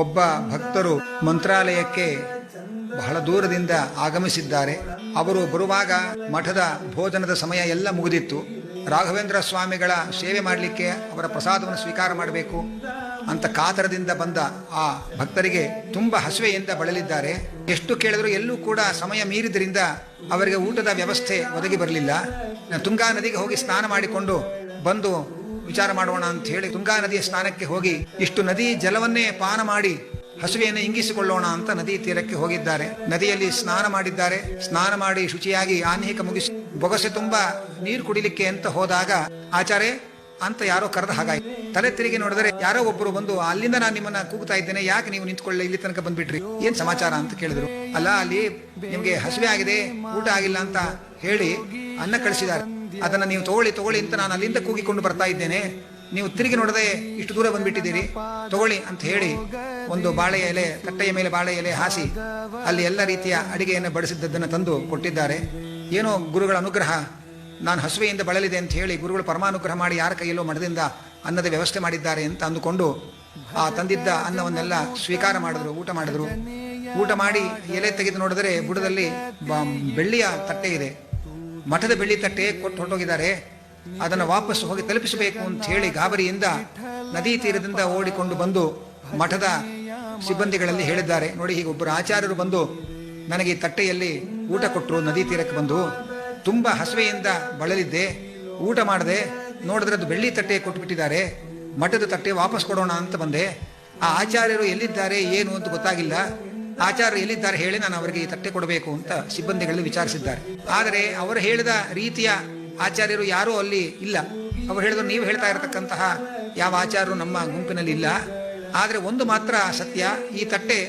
ಒಬ್ಬ ಭಕ್ತರು ಮಂತ್ರಾಲಯಕ್ಕೆ ಬಹಳ ದೂರದಿಂದ ಆಗಮಿಸಿದ್ದಾರೆ. ಅವರು ಬರುವಾಗ ಮಠದ ಭೋಜನದ ಸಮಯ ಎಲ್ಲ ಮುಗಿದಿತ್ತು. ರಾಘವೇಂದ್ರ ಸ್ವಾಮಿಗಳ ಸೇವೆ ಮಾಡಲಿಕ್ಕೆ ಅವರ ಪ್ರಸಾದವನ್ನು ಸ್ವೀಕಾರ ಮಾಡಬೇಕು ಅಂತ ಕಾತರದಿಂದ ಬಂದ ಆ ಭಕ್ತರಿಗೆ ತುಂಬ ಹಸಿವೆಯಿಂದ ಬಳಲಿದ್ದಾರೆ. ಎಷ್ಟು ಕೇಳಿದ್ರು ಎಲ್ಲೂ ಕೂಡ ಸಮಯ ಮೀರಿದ್ರಿಂದ ಅವರಿಗೆ ಊಟದ ವ್ಯವಸ್ಥೆ ಒದಗಿ ಬರಲಿಲ್ಲ. ತುಂಗಾ ನದಿಗೆ ಹೋಗಿ ಸ್ನಾನ ಮಾಡಿಕೊಂಡು ಬಂದು ವಿಚಾರ ಮಾಡೋಣ ಅಂತ ಹೇಳಿ ತುಂಗಾ ನದಿಯ ಸ್ನಾನಕ್ಕೆ ಹೋಗಿ ಇಷ್ಟು ನದಿ ಜಲವನ್ನೇ ಪಾನ ಮಾಡಿ ಹಸುವೆಯನ್ನು ಇಂಗಿಸಿಕೊಳ್ಳೋಣ ಅಂತ ನದಿ ತೀರಕ್ಕೆ ಹೋಗಿದ್ದಾರೆ. ನದಿಯಲ್ಲಿ ಸ್ನಾನ ಮಾಡಿದ್ದಾರೆ. ಸ್ನಾನ ಮಾಡಿ ಶುಚಿಯಾಗಿ ಆನ್ಹಿಕ ಮುಗಿಸಿ ಬೊಗಸೆ ತುಂಬಾ ನೀರು ಕುಡಿಲಿಕ್ಕೆ ಅಂತ ಹೋದಾಗ ಆಚಾರ್ಯ ಅಂತ ಯಾರೋ ಕರೆದ ಹಾಗಾಯ್ತು. ತಲೆ ತಿರುಗಿ ನೋಡಿದರೆ ಯಾರೋ ಒಬ್ಬರು ಬಂದು, ಅಲ್ಲಿಂದ ನಾನು ನಿಮ್ಮನ್ನ ಕೂಗ್ತಾ ಇದ್ದೇನೆ, ಯಾಕೆ ನೀವು ನಿಂತ್ಕೊಳ್ಳಿ, ಇಲ್ಲಿ ತನಕ ಬಂದ್ಬಿಟ್ರಿ, ಏನ್ ಸಮಾಚಾರ ಅಂತ ಕೇಳಿದ್ರು. ಅಲ್ಲ, ಅಲ್ಲಿ ನಿಮ್ಗೆ ಹಸಿವೆ ಆಗಿದೆ, ಊಟ ಆಗಿಲ್ಲ ಅಂತ ಹೇಳಿ ಅನ್ನ ಕಳಿಸಿದ್ದಾರೆ, ಅದನ್ನ ನೀವು ತಗೊಳ್ಳಿ ಅಂತ ನಾನು ಅಲ್ಲಿಂದ ಕೂಗಿಕೊಂಡು ಬರ್ತಾ ಇದ್ದೇನೆ, ನೀವು ತಿರುಗಿ ನೋಡದೆ ಇಷ್ಟು ದೂರ ಬಂದ್ಬಿಟ್ಟಿದ್ದೀರಿ, ತಗೊಳ್ಳಿ ಅಂತ ಹೇಳಿ ಒಂದು ಬಾಳೆ ಎಲೆ, ತಟ್ಟೆಯ ಮೇಲೆ ಬಾಳೆ ಎಲೆ ಹಾಸಿ ಅಲ್ಲಿ ಎಲ್ಲ ರೀತಿಯ ಅಡಿಗೆಯನ್ನು ಬಡಿಸಿದ್ದನ್ನು ತಂದು ಕೊಟ್ಟಿದ್ದಾರೆ. ಏನೋ ಗುರುಗಳ ಅನುಗ್ರಹ, ನಾನು ಹಸುವೆಯಿಂದ ಬಳಲಿದೆ ಅಂತ ಹೇಳಿ ಗುರುಗಳು ಪರಮಾನುಗ್ರಹ ಮಾಡಿ ಯಾರ ಕೈಯಲ್ಲೋ ಮಠದಿಂದ ಅನ್ನದ ವ್ಯವಸ್ಥೆ ಮಾಡಿದ್ದಾರೆ ಅಂತ ಅಂದುಕೊಂಡು ಆ ತಂದಿದ್ದ ಅನ್ನವನ್ನೆಲ್ಲ ಸ್ವೀಕಾರ ಮಾಡಿದ್ರು, ಊಟ ಮಾಡಿದ್ರು. ಊಟ ಮಾಡಿ ಎಲೆ ತೆಗೆದು ನೋಡಿದರೆ ಬುಡದಲ್ಲಿ ಬೆಳ್ಳಿಯ ತಟ್ಟೆ ಇದೆ. ಮಠದ ಬೆಳ್ಳಿ ತಟ್ಟೆ ಕೊಟ್ಟು ಹೊರಟೋಗಿದ್ದಾರೆ. ಅದನ್ನು ವಾಪಸ್ ಹೋಗಿ ತಲುಪಿಸಬೇಕು ಅಂತ ಹೇಳಿ ಗಾಬರಿಯಿಂದ ನದಿ ತೀರದಿಂದ ಓಡಿಕೊಂಡು ಬಂದು ಮಠದ ಸಿಬ್ಬಂದಿಗಳಲ್ಲಿ ಹೇಳಿದ್ದಾರೆ, ನೋಡಿ ಹೀಗೆ ಒಬ್ಬರು ಆಚಾರ್ಯರು ಬಂದು ನನಗೆ ಈ ತಟ್ಟೆಯಲ್ಲಿ ಊಟ ಕೊಟ್ಟರು, ನದಿ ತೀರಕ್ಕೆ ಬಂದು ತುಂಬಾ ಹಸಿವೆಯಿಂದ ಬಳಲಿದ್ದೆ, ಊಟ ಮಾಡಿದೆ, ನೋಡಿದ್ರೆ ಅದು ಬೆಳ್ಳಿ ತಟ್ಟೆ ಕೊಟ್ಟುಬಿಟ್ಟಿದ್ದಾರೆ, ಮಠದ ತಟ್ಟೆ ವಾಪಸ್ ಕೊಡೋಣ ಅಂತ ಬಂದೆ. ಆ ಆಚಾರ್ಯರು ಎಲ್ಲಿದ್ದಾರೆ ಏನು ಅಂತ ಗೊತ್ತಾಗಿಲ್ಲ, ಆಚಾರ್ಯರು ಎಲ್ಲಿದ್ದಾರೆ ಹೇಳಿ ನಾನು ಅವರಿಗೆ ಈ ತಟ್ಟೆ ಕೊಡಬೇಕು ಅಂತ ಸಿಬ್ಬಂದಿಗಳಲ್ಲಿ ವಿಚಾರಿಸಿದ್ದಾರೆ. ಆದರೆ ಅವರು ಹೇಳಿದ ರೀತಿಯ ಆಚಾರ್ಯರು ಯಾರೂ ಅಲ್ಲಿ ಇಲ್ಲ. ಅವರು ಹೇಳಿದ್ರು, ನೀವು ಹೇಳ್ತಾ ಇರತಕ್ಕಂತಹ ಯಾವ ಆಚಾರ್ಯರು ನಮ್ಮ ಗುಂಪಿನಲ್ಲಿ ಇಲ್ಲ. ಆದರೆ ಒಂದು ಮಾತ್ರ ಸತ್ಯ, ಈ ತಟ್ಟೆ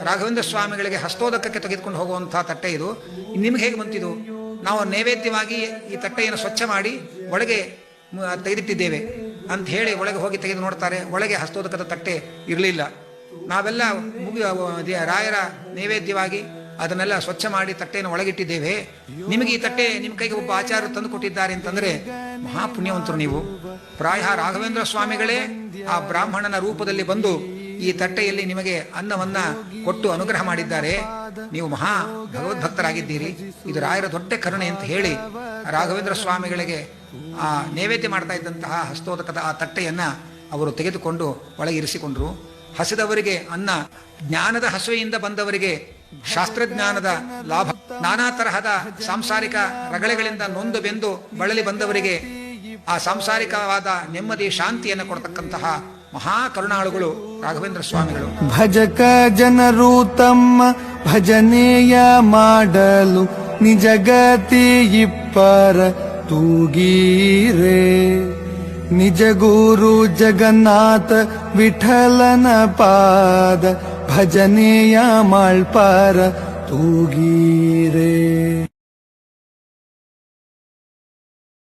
ರಾಘವೇಂದ್ರ ಸ್ವಾಮಿಗಳಿಗೆ ಹಸ್ತೋದಕಕ್ಕೆ ತೆಗೆದುಕೊಂಡು ಹೋಗುವಂತಹ ತಟ್ಟೆ ಇದು, ನಿಮ್ಗೆ ಹೇಗೆ ಬಂತಿದು? ನಾವು ನೈವೇದ್ಯವಾಗಿ ಈ ತಟ್ಟೆಯನ್ನು ಸ್ವಚ್ಛ ಮಾಡಿ ಒಳಗೆ ತೆಗೆದಿಟ್ಟಿದ್ದೇವೆ ಅಂತ ಹೇಳಿ ಒಳಗೆ ಹೋಗಿ ತೆಗೆದು ನೋಡ್ತಾರೆ. ಒಳಗೆ ಹಸ್ತೋದಕದ ತಟ್ಟೆ ಇರಲಿಲ್ಲ. ನಾವೆಲ್ಲ ರಾಯರ ನೈವೇದ್ಯವಾಗಿ ಅದನ್ನೆಲ್ಲ ಸ್ವಚ್ಛ ಮಾಡಿ ತಟ್ಟೆಯನ್ನು ಒಳಗಿಟ್ಟಿದ್ದೇವೆ, ನಿಮಗೆ ಈ ತಟ್ಟೆ ನಿಮ್ಮ ಕೈಗೆ ಒಬ್ಬ ಆಚಾರ್ಯರು ತಂದು ಕೊಟ್ಟಿದ್ದಾರೆ ಅಂತಂದ್ರೆ ಮಹಾಪುಣ್ಯವಂತರು ನೀವು. ಪ್ರಾಯ ರಾಘವೇಂದ್ರ ಸ್ವಾಮಿಗಳೇ ಆ ಬ್ರಾಹ್ಮಣನ ರೂಪದಲ್ಲಿ ಬಂದು ಈ ತಟ್ಟೆಯಲ್ಲಿ ನಿಮಗೆ ಅನ್ನವನ್ನ ಕೊಟ್ಟು ಅನುಗ್ರಹ ಮಾಡಿದ್ದಾರೆ, ನೀವು ಮಹಾ ಭಗವದ್ಭಕ್ತರಾಗಿದ್ದೀರಿ, ಇದು ರಾಯರ ದೊಡ್ಡ ಕರುಣೆ ಅಂತ ಹೇಳಿ ರಾಘವೇಂದ್ರ ಸ್ವಾಮಿಗಳಿಗೆ ಆ ನೈವೇದ್ಯ ಮಾಡ್ತಾ ಇದ್ದಂತಹ ಹಸ್ತೋದಕದ ಆ ತಟ್ಟೆಯನ್ನ ಅವರು ತೆಗೆದುಕೊಂಡು ಒಳಗೆ ಇರಿಸಿಕೊಂಡ್ರು. ಹಸಿದವರಿಗೆ ಅನ್ನ, ಜ್ಞಾನದ ಹಸುವೆಯಿಂದ ಬಂದವರಿಗೆ ಶಾಸ್ತ್ರಜ್ಞಾನದ ಲಾಭ, ನಾನಾ ತರಹದ ಸಾಂಸಾರಿಕ ರಗಳೆಗಳಿಂದ ನೊಂದು ಬೆಂದು ಬಳಲಿ ಬಂದವರಿಗೆ ಆ ಸಾಂಸಾರಿಕವಾದ ನೆಮ್ಮದಿ ಶಾಂತಿಯನ್ನು ಕೊಡ್ತಕ್ಕಂತಹ ಮಹಾ ಕರುಣಾಳುಗಳು ರಾಘವೇಂದ್ರ ಸ್ವಾಮಿಗಳು. ಭಜಕ ಜನರು ತಮ್ಮ ಭಜನೆಯ ಮಾಡಲು ನಿಜಗತಿ ಇಪ್ಪರ ತೂಗೀರೆ, ನಿಜ ಗುರು ಜಗನ್ನಾಥ ವಿಠಲನ ಪಾದ ಭಜನೆಯ ಮಾಳ್ಪಾರ ತೂಗೀರೆ.